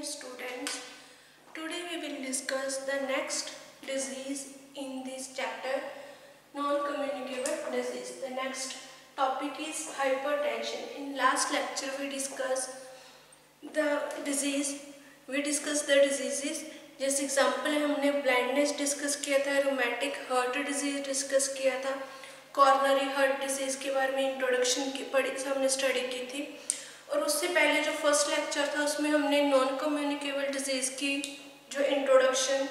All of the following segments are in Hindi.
Dear students, today we will discuss the next disease in this chapter, non-communicable disease. The next topic is hypertension. In last lecture we discussed the diseases. जैसे एग्जाम्पल है हमने ब्लाइंडनेस डिस्कस किया था, रोमैटिक हार्ट डिजीज डिस्कस किया था, कॉर्नरी हार्ट डिजीज के बारे में इंट्रोडक्शन की हमने स्टडी की थी। और उससे पहले जो फर्स्ट लेक्चर था उसमें हमने नॉन कम्युनिकेबल डिजीज की जो introduction,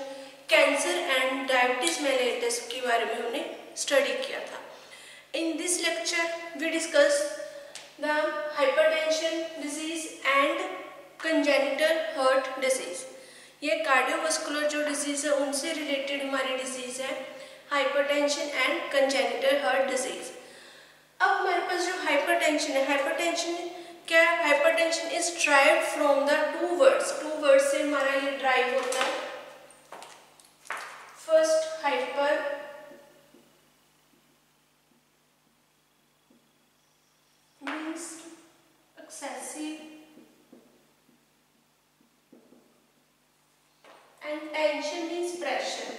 cancer and diabetes mellitus के बारे में हमने स्टडी किया था। In this lecture we discuss the hypertension disease and congenital heart disease. ये कार्डियोवास्कुलर जो डिजीज है उनसे रिलेटेड हमारी डिजीज है hypertension and congenital heart disease. अब हमारे पास जो हाइपरटेंशन है, हाइपरटेंशन क्या है? Hypertension is derived from the two words से हमारा ये ड्राइव होता है। First hyper means excessive and tension means pressure.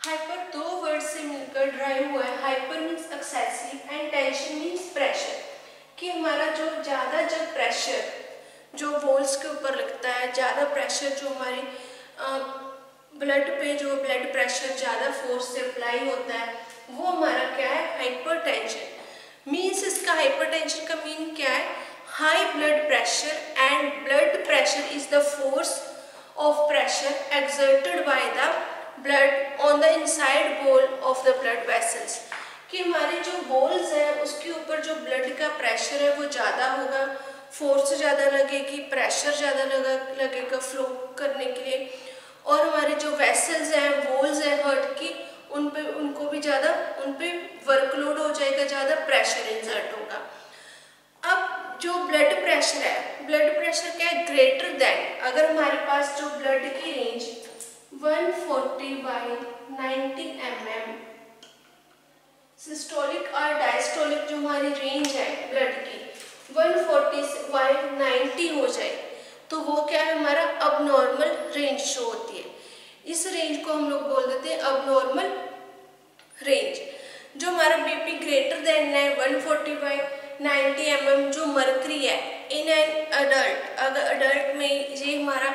Hyper दो वर्ड से मिलकर ड्राइव हुआ है। Hyper means excessive and tension means pressure, कि हमारा जो ज़्यादा जब प्रेशर जो वॉल्स के ऊपर लगता है, ज़्यादा प्रेशर जो हमारी ब्लड पे जो ब्लड प्रेशर ज़्यादा फोर्स से अप्लाई होता है वो हमारा क्या है? हाइपरटेंशन। मीन्स इसका हाइपरटेंशन का मीन क्या है? High blood pressure, and blood pressure is the force of pressure exerted by the blood on the inside wall of the blood vessels, कि हमारे जो वॉल्स हैं उसके ऊपर जो ब्लड का प्रेशर है वो ज़्यादा होगा, फोर्स ज़्यादा लगेगी, प्रेशर ज़्यादा लगेगा फ्लो करने के लिए, और हमारे जो वेसल्स हैं, वॉल्स हैं हार्ट की, उनको भी ज़्यादा उन पे वर्कलोड हो जाएगा, ज़्यादा प्रेशर इंसर्ट होगा। अब जो ब्लड प्रेशर है, ब्लड प्रेशर क्या है? ग्रेटर देन, अगर हमारे पास जो ब्लड की रेंज 140/90 mm सिस्टोलिक और डायस्टोलिक जो हमारी रेंज है ब्लड की 140/90 हो जाए तो वो क्या है? हमारा अबनॉर्मल रेंज शो होती है। इस रेंज को हम लोग बोल देते हैं अबनॉर्मल रेंज। जो हमारा बीपी ग्रेटर देन है 140/90 mm जो मर्करी है इन एन अडल्ट, अगर अडल्ट में ये हमारा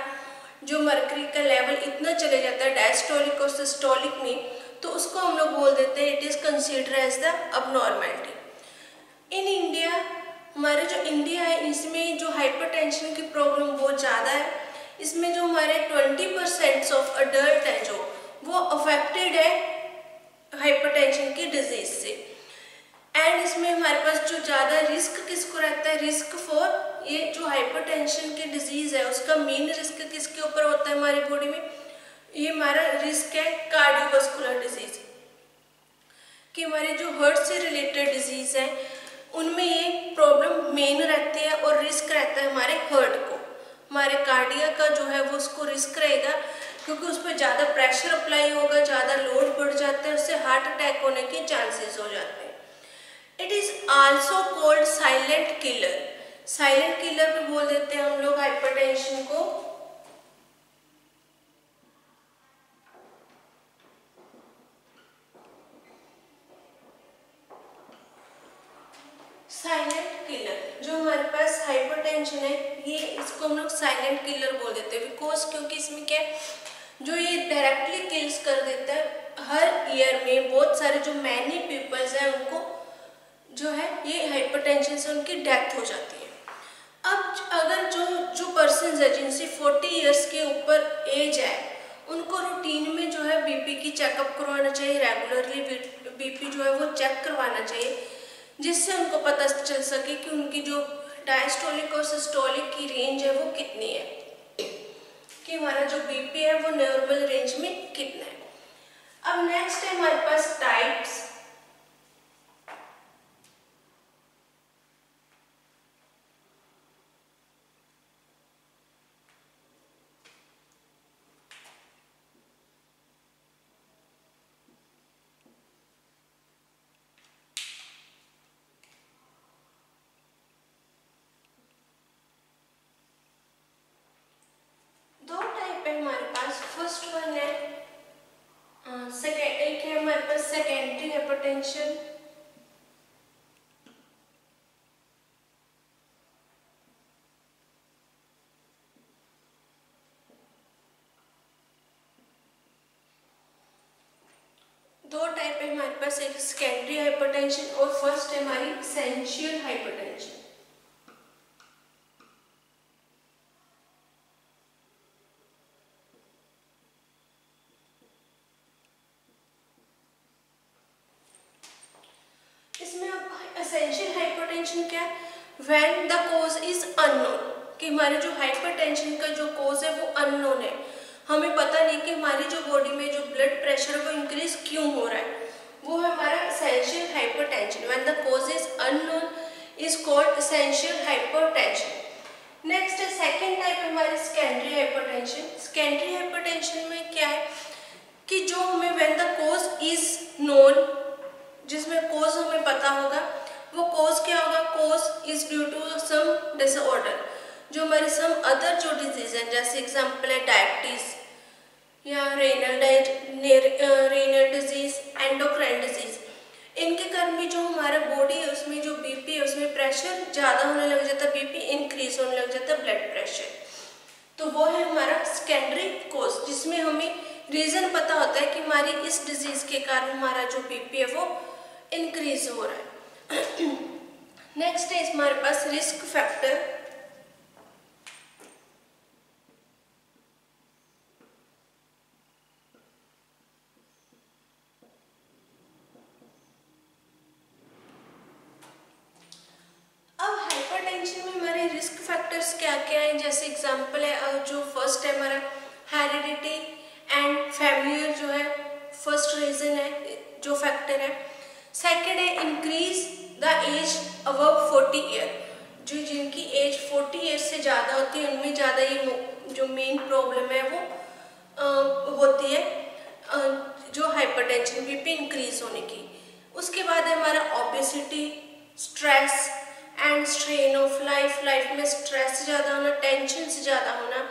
जो मर्करी का लेवल इतना चले जाता है डायस्टोलिक और सिस्टोलिक में, तो उसको हम लोग बोल देते हैं it is considered as the abnormality. In India, हमारे जो इंडिया है इसमें जो हाइपरटेंशन की प्रॉब्लम बहुत ज़्यादा है। इसमें जो हमारे 20% ऑफ अडल्ट है जो वो अफेक्टेड है हाइपरटेंशन की डिजीज से। एंड इसमें हमारे पास जो ज़्यादा रिस्क किसको रहता है? रिस्क फॉर ये जो हाइपरटेंशन की डिजीज है उसका मेन रिस्क किसके ऊपर होता है हमारी बॉडी में? ये हमारा रिस्क है कार्डियोवास्कुलर डिजीज, कि हमारे जो हार्ट से रिलेटेड डिजीज है उनमें ये प्रॉब्लम मेन रहती है और रिस्क रहता है हमारे हार्ट को। हमारे कार्डिया का जो है वो उसको रिस्क रहेगा क्योंकि उस पर ज़्यादा प्रेशर अप्लाई होगा, ज़्यादा लोड बढ़ जाता है, उससे हार्ट अटैक होने के चांसेस हो जाते हैं। It is also called silent killer. Silent killer भी बोल देते हैं हम लोग हाइपरटेंशन को। साइलेंट किलर जो हमारे पास हाइपरटेंशन है ये इसको हम लोग साइलेंट किलर बोल देते हैं बिकॉज क्योंकि इसमें क्या है जो ये डायरेक्टली किल्स कर देता है। हर ईयर में बहुत सारे जो मैनी पीपल्स हैं उनको जो है ये हाइपरटेंशन से उनकी डेथ हो जाती है। अब अगर जो पर्सन है जिनसे 40 इयर्स के ऊपर एज है उनको रूटीन में जो है बीपी की चेकअप करवाना चाहिए, रेगुलरली बीपी जो है वो चेक करवाना चाहिए, जिससे उनको पता चल सके कि उनकी जो डायस्टोलिक और सिस्टोलिक की रेंज है वो कितनी है, कि हमारा जो बीपी है वो नॉर्मल रेंज में कितना है। अब नेक्स्ट है हमारे पास टाइप्स पास फर्स्ट वन है एक है हमारे पास सेकेंडरी हाइपरटेंशन। दो टाइप है हमारे पास, एक सेकेंडरी हाइपरटेंशन और फर्स्ट है हमारी एसेंशियल हाइपरटेंशन। इसमें अब एसेंशियल हाइपरटेंशन क्या है, when the cause is unknown, कि हमारे जो हाइपरटेंशन का जो कॉज है वो अननोन है, हमें पता नहीं कि हमारी जो बॉडी में जो ब्लड प्रेशर वो इंक्रीज क्यों हो रहा है, वो है हमारा essential hypertension. When the cause is unknown is called essential hypertension. Next है सेकंड टाइप हमारी सेकेंडरी हाइपरटेंशन। सेकेंडरी हाइपरटेंशन में क्या है कि जो हमें when the cause is known, जिसमें कॉज हमें पता होगा, वो कॉज क्या होगा, cause is due to some disorder, जो हमारे सम अदर जो डिजीज है, जैसे एग्जांपल है डायबिटीज या रेनल डिजीज, एंडोक्राइन डिजीज, इनके कारण भी जो हमारा बॉडी है उसमें जो बीपी है उसमें प्रेशर ज़्यादा होने लग जाता है, बीपी इंक्रीज होने लग जाता है, ब्लड प्रेशर, तो वो है हमारा सेकेंडरी कॉज, जिसमें हमें रीज़न पता होता है कि हमारी इस डिजीज़ के कारण हमारा जो बीपी है वो इंक्रीज हो रहा है। नेक्स्ट है हमारे पास रिस्क फैक्टर। अब हाइपरटेंशन में हमारे रिस्क फैक्टर्स क्या क्या हैं, जैसे एग्जांपल है जो फर्स्ट है हमारा हेरिडिटी एंड फैमिलियर, जो है फर्स्ट रीजन है जो फैक्टर है। सेकंड है increase the age above 40 year, जो जिनकी एज 40 ईयर से ज़्यादा होती है उनमें ज़्यादा ये जो मेन प्रॉब्लम है वो होती है, जो हाइपरटेंशन बीपी इंक्रीज होने की। उसके बाद है हमारा obesity, stress and strain of life, life में स्ट्रेस ज़्यादा होना, टेंशन से ज़्यादा होना,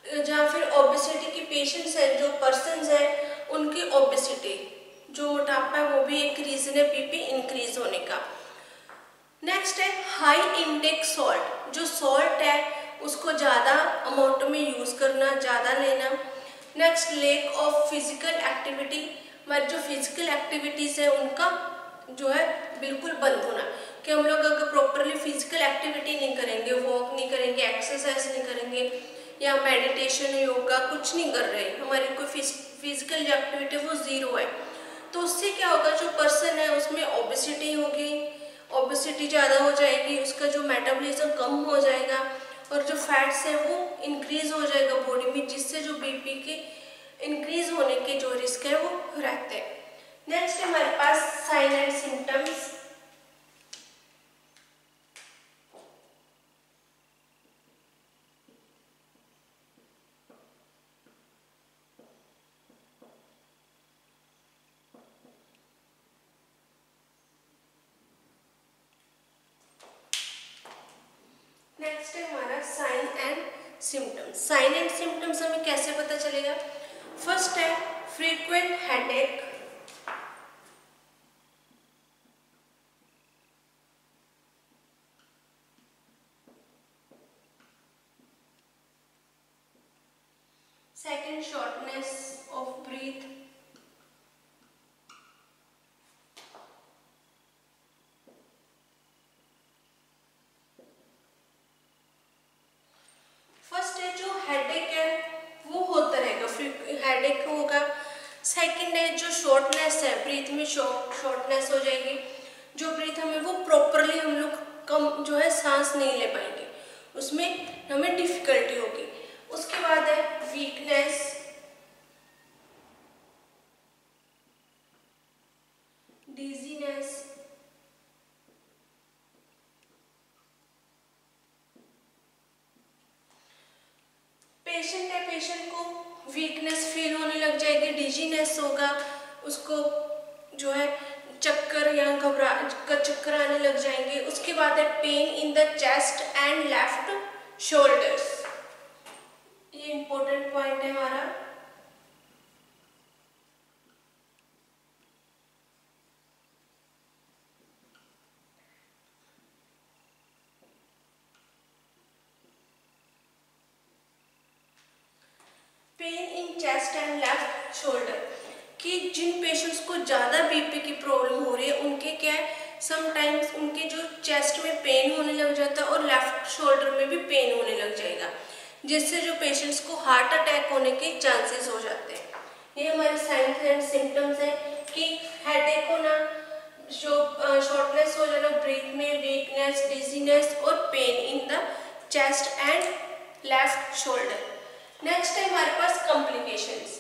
जहाँ फिर ओबेसिटी की पेशेंट्स है, जो पर्सन्स है उनकी ओबेसिटी, जो मोटापा है वो भी एक रीज़न है बीपी इंक्रीज होने का। नेक्स्ट है हाई इनटेक सॉल्ट, जो सॉल्ट है उसको ज़्यादा अमाउंट में यूज़ करना, ज़्यादा लेना। Next lake of physical activity, हमारी जो फिजिकल एक्टिविटीज़ है उनका जो है बिल्कुल बंद होना, कि हम लोग अगर प्रॉपरली फिजिकल एक्टिविटी नहीं करेंगे, वॉक नहीं करेंगे, एक्सरसाइज नहीं करेंगे या मेडिटेशन योगा कुछ नहीं कर रहे, हमारी कोई फिजिकल जो एक्टिविटी वो ज़ीरो है, तो उससे क्या होगा, जो पर्सन है उसमें ओबेसिटी होगी, ओबेसिटी ज़्यादा हो जाएगी, उसका जो मेटाबॉलिज्म कम हो जाएगा और जो फैट्स है वो इंक्रीज हो जाएगा बॉडी में, जिससे जो बीपी के इंक्रीज होने के जो रिस्क है वो रहते हैं। नेक्स्ट है हमारे पास साइन एंड सिम्टम्स। नेक्स्ट है हमारा sign and symptoms. Sign and symptoms हमें कैसे पता चलेगा, फर्स्ट है frequent headache, second shortness of breath, first है जो हेडेक है वो होता रहेगा, हेडेक होगा। सेकंड है जो शॉर्टनेस है, ब्रीथ में शॉर्टनेस हो जाएगी, जो ब्रीथ हमें वो प्रॉपरली हम लोग कम जो है सांस नहीं ले पाएंगे, उसमें हमें डिफिकल्टी होगी। उसके बाद है वीकनेस, डिजीनेस, पेशेंट है, पेशेंट को वीकनेस फील होने लग जाएगी, डिजीनेस होगा, उसको जो है चक्कर या चक्कर आने लग जाएंगे। उसके बाद है pain in the chest and left shoulders, ये इंपॉर्टेंट पॉइंट है हमारा। Pain in chest and left shoulder, कि जिन पेशेंट्स को ज़्यादा बीपी की प्रॉब्लम हो रही है उनके क्या है, समटाइम्स उनके जो चेस्ट में पेन होने लग जाता है और लेफ्ट शोल्डर में भी पेन होने लग जाएगा, जिससे जो पेशेंट्स को हार्ट अटैक होने के चांसेस हो जाते हैं। ये हमारे साइंस एंड सिम्टम्स हैं कि हेडेक होना, जो शॉर्टनेस हो जाना, ब्रीथ में वीकनेस, डिजीनेस और pain in the chest and left shoulder. Next है हमारे पास कॉम्प्लिकेशंस।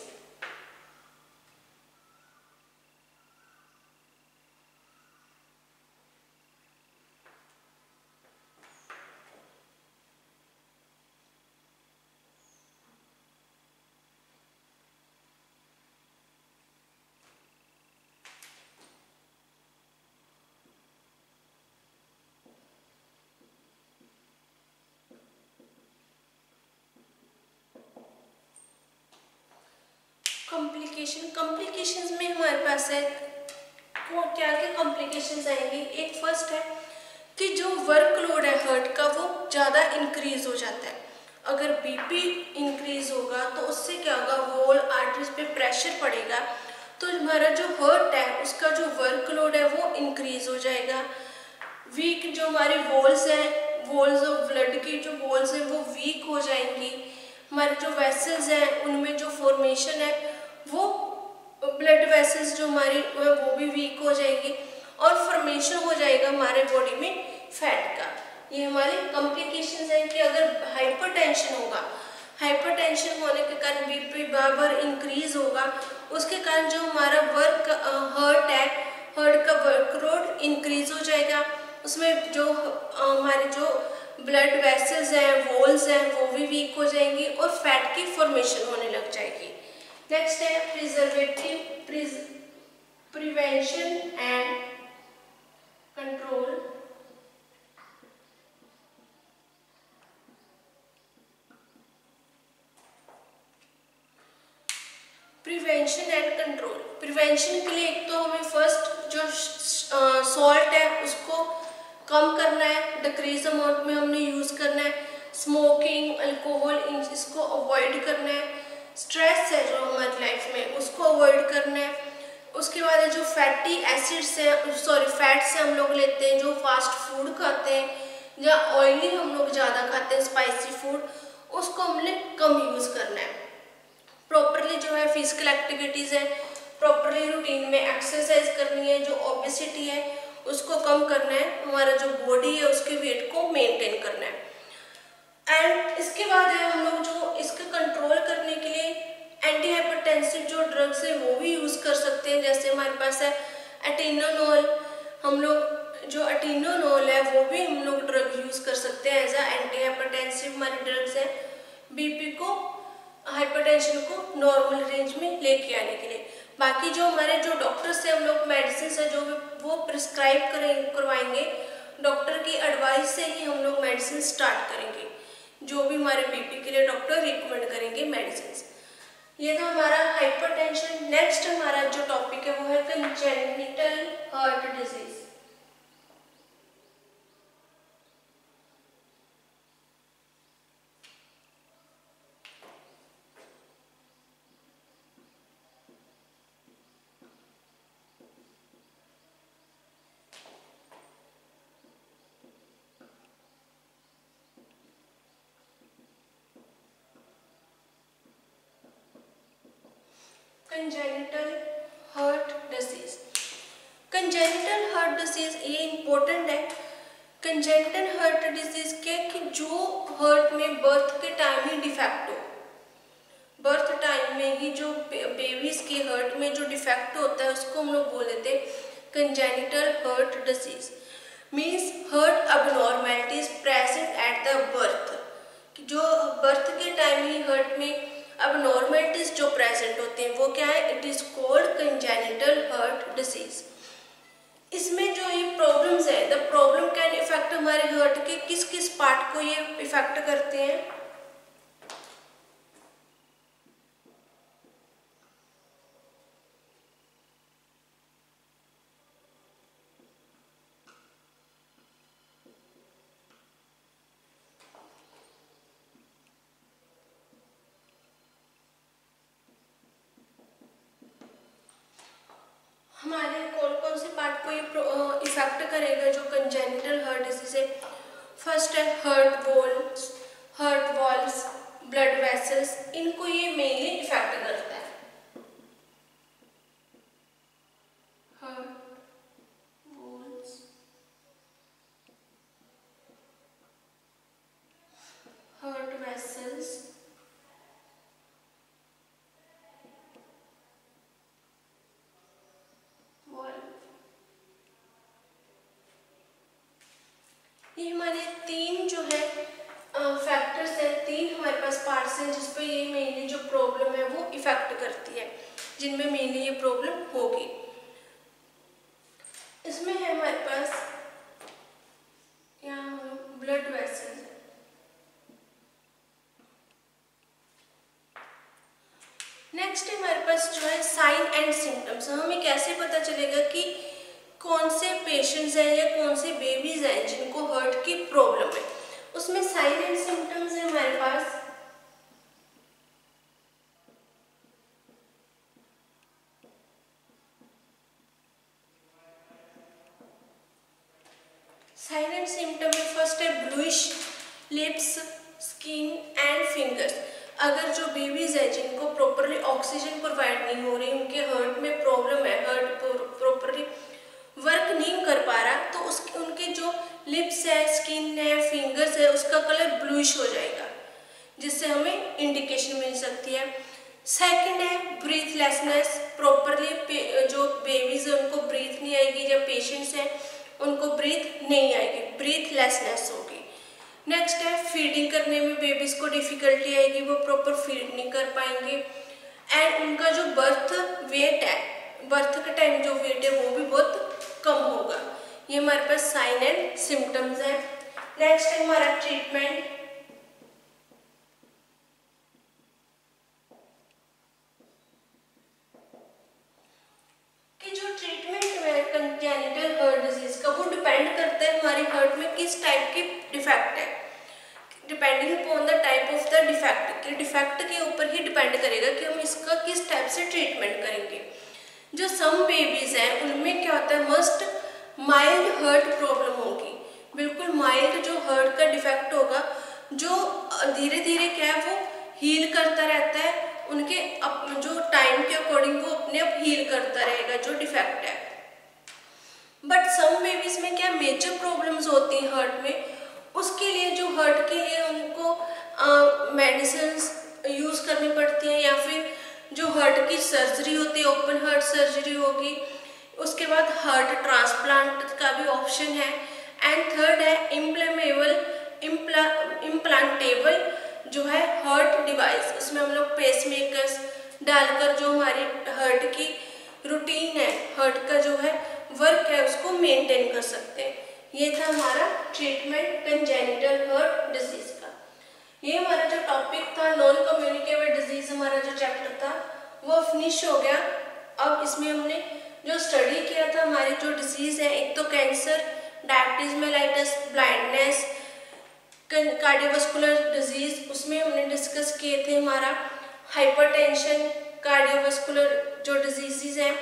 कॉम्प्लिकेशंस में हमारे पास है वो क्या क्या कॉम्प्लिकेशंस आएंगे। एक फर्स्ट है कि जो वर्कलोड है हार्ट का वो ज़्यादा इंक्रीज हो जाता है। अगर बीपी इंक्रीज होगा तो उससे क्या होगा, वॉल आर्टरीज पे प्रेशर पड़ेगा, तो हमारा जो हार्ट है उसका जो वर्कलोड है वो इंक्रीज हो जाएगा। वीक जो हमारी वॉल्स हैं, वॉल्स ऑफ ब्लड की जो वॉल्स हैं वो वीक हो जाएंगी। हमारे जो वेसल्स हैं उनमें जो फॉर्मेशन है वो ब्लड वेसल्स जो हमारी वो भी वीक हो जाएगी और फॉर्मेशन हो जाएगा हमारे बॉडी में फैट का। ये हमारे कॉम्प्लिकेशंस हैं कि अगर हाइपरटेंशन होगा, हाइपरटेंशन होने के कारण बीपी बार बार इंक्रीज होगा, उसके कारण जो हमारा हार्ट है, हार्ट का वर्कलोड इंक्रीज हो जाएगा, उसमें जो हमारे जो ब्लड वेसल्स हैं, वॉल्स हैं वो भी वीक हो जाएंगी और फैट की फॉर्मेशन होने लग जाएगी। नेक्स्ट है prevention and control. Prevention and control, prevention के लिए एक तो हमें फर्स्ट जो सॉल्ट है उसको कम करना है, डिक्रीज अमाउंट में हमने यूज़ करना है। स्मोकिंग, अल्कोहल इसको अवॉइड करना है। स्ट्रेस है जो हमारी लाइफ में उसको अवॉइड करना है। उसके बाद जो फैटी एसिड्स है, सॉरी फैट्स हम लोग लेते हैं, जो फास्ट फूड खाते हैं या ऑयली हम लोग ज़्यादा खाते हैं, स्पाइसी फूड, उसको हमने कम यूज़ करना है। प्रॉपरली जो है फिजिकल एक्टिविटीज़ है, प्रॉपरली रूटीन में एक्सरसाइज करनी है, जो ओबेसिटी है उसको कम करना है, हमारा जो बॉडी है उसके वेट को मेंटेन करना है। एंड इसके बाद है हम लोग जो इसका कंट्रोल करने के लिए एंटी हाइपरटेंसिव जो ड्रग्स है वो भी यूज़ कर सकते हैं। जैसे हमारे पास है एटेनोल, हम लोग जो एटेनोल है वो भी हम लोग ड्रग यूज़ कर सकते हैं एज अ एंटी हाइपरटेंसिव। हमारे ड्रग्स है बीपी को, हाइपरटेंशन को नॉर्मल रेंज में लेके आने के लिए। बाकी जो हमारे जो डॉक्टर्स हैं हम लोग मेडिसिन है जो वो प्रिस्क्राइब करवाएंगे, डॉक्टर की एडवाइस से ही हम लोग मेडिसिन स्टार्ट करेंगे, जो भी हमारे बीपी के लिए डॉक्टर रिकमेंड करेंगे मेडिसिन। ये तो हमारा हाइपरटेंशन। नेक्स्ट हमारा जो टॉपिक है वो है congenital heart disease. Congenital heart disease, congenital heart disease ये इम्पोर्टेंट है। कंजेनिटल हार्ट डिजीज के कि जो हार्ट में बर्थ के टाइम ही डिफेक्ट हो, बर्थ टाइम में ही जो बेबीज के हार्ट में जो डिफेक्ट होता है उसको हम लोग बोल देते हैं congenital heart disease. Means heart abnormalities present at the birth, जो बर्थ के टाइम ही हार्ट में अबनॉर्मेलिटीज जो प्रेजेंट होते हैं वो क्या है, it is called congenital heart disease. इसमें जो ये प्रॉब्लम्स है, द प्रॉब्लम कैन इफेक्ट हमारे हार्ट के किस किस पार्ट को ये इफेक्ट करते हैं। इफेक्ट करेगा जो कंजेनिटल हार्ट डिजीज है, फर्स्ट है हार्ट वॉल्स, ब्लड वेसल्स, इनको ये मेनली इफेक्ट करता है। हार्ट वॉल्स, हार्ट वेसल्स, ये हमारे तीन जो है फैक्टर्स है, तीन हमारे पास पार्ट्स हैं जिस पर ये मेनली जो प्रॉब्लम है वो इफेक्ट करती है, जिनमें मेनली ये प्रॉब्लम होगी। इसमें है हमारे पास यहाँ ब्लड वेसल्स है। नेक्स्ट है हमारे पास जो है साइन एंड सिम्टम्स। हमें कैसे पता चलेगा कि कौन से पेशेंट्स हैं या कौन से बेबीज हैं जिनको हार्ट की प्रॉब्लम है। उसमें साइन एंड सिम्टम्स है हमारे पास साइन एंड सिम्टम में फर्स्ट है bluish lips, skin and fingers. अगर जो बेबीज है जिनको प्रॉपरली ऑक्सीजन प्रोवाइड नहीं हो रही, उनके हार्ट में प्रॉब्लम है, हार्ट प्रॉपरली वर्क नहीं कर पा रहा, तो उसके उनके जो लिप्स है, स्किन है, फिंगर्स है, उसका कलर ब्लूइश हो जाएगा, जिससे हमें इंडिकेशन मिल सकती है। सेकंड है ब्रीथलेसनेस, प्रॉपरली जो बेबीज है उनको ब्रीथ नहीं आएगी, जब पेशेंट्स हैं उनको ब्रीथ नहीं आएगी, ब्रीथलेसनेस होगी। नेक्स्ट है फीडिंग करने में बेबीज को डिफिकल्टी आएगी, वो प्रॉपर फीड नहीं कर पाएंगे। एंड उनका जो बर्थ वेट है, बर्थ के टाइम जो वेट है वो भी बहुत कम होगा। ये हमारे पास साइन एंड सिम्टम्स है। नेक्स्ट है हमारा ट्रीटमेंट। कि जो ट्रीटमेंट है कंजेनिटल हार्ट डिजीज का, वो डिपेंड करता है हमारी हार्ट में किस टाइप की डिफेक्ट है। Depending upon the type of the defect, के डिफेक्ट के ऊपर ही डिपेंड करेगा कि हम इसका किस टाइप से ट्रीटमेंट करेंगे। जो सम बेबीज हैं उनमें क्या होता है, मस्ट माइल्ड हार्ट प्रॉब्लम होगी, बिल्कुल माइल्ड जो हार्ट का डिफेक्ट होगा, जो धीरे धीरे क्या है वो हील करता रहता है, उनके जो टाइम के अकॉर्डिंग वो अपने आप हील करता रहेगा जो डिफेक्ट है। बट सम बेबीज में क्या मेजर प्रॉब्लम्स होती हैं हार्ट में, उसके लिए जो हार्ट के लिए उनको मेडिसिन यूज करनी पड़ती है, या फिर जो हार्ट की सर्जरी होती है, ओपन हार्ट सर्जरी होगी। उसके बाद हार्ट ट्रांसप्लांट का भी ऑप्शन है। एंड थर्ड है इम्प्लांटेबल जो है हार्ट डिवाइस, उसमें हम लोग पेसमेकर्स डालकर जो हमारी हार्ट की रूटीन है, हार्ट का जो है वर्क है, उसको मेंटेन कर सकते हैं। ये था हमारा ट्रीटमेंट कंजेनिटल हार्ट डिजीज का। ये हमारा जो टॉपिक था नॉन कम्युनिकेबल डिजीज, हमारा जो चैप्टर था वो फिनिश हो गया। अब इसमें हमने जो स्टडी किया था, हमारी जो डिजीज है, एक तो cancer, diabetes mellitus, blindness, cardiovascular disease, उसमें हमने डिस्कस किए थे हमारा हाइपरटेंशन, कार्डियोवास्कुलर जो डिजीजेज हैं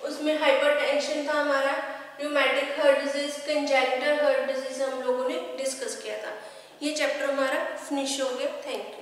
उसमें हाइपरटेंशन था हमारा, pneumatic heart disease, congenital heart disease हम लोगों ने डिस्कस किया था। ये चैप्टर हमारा फिनिश हो गया। Thank you.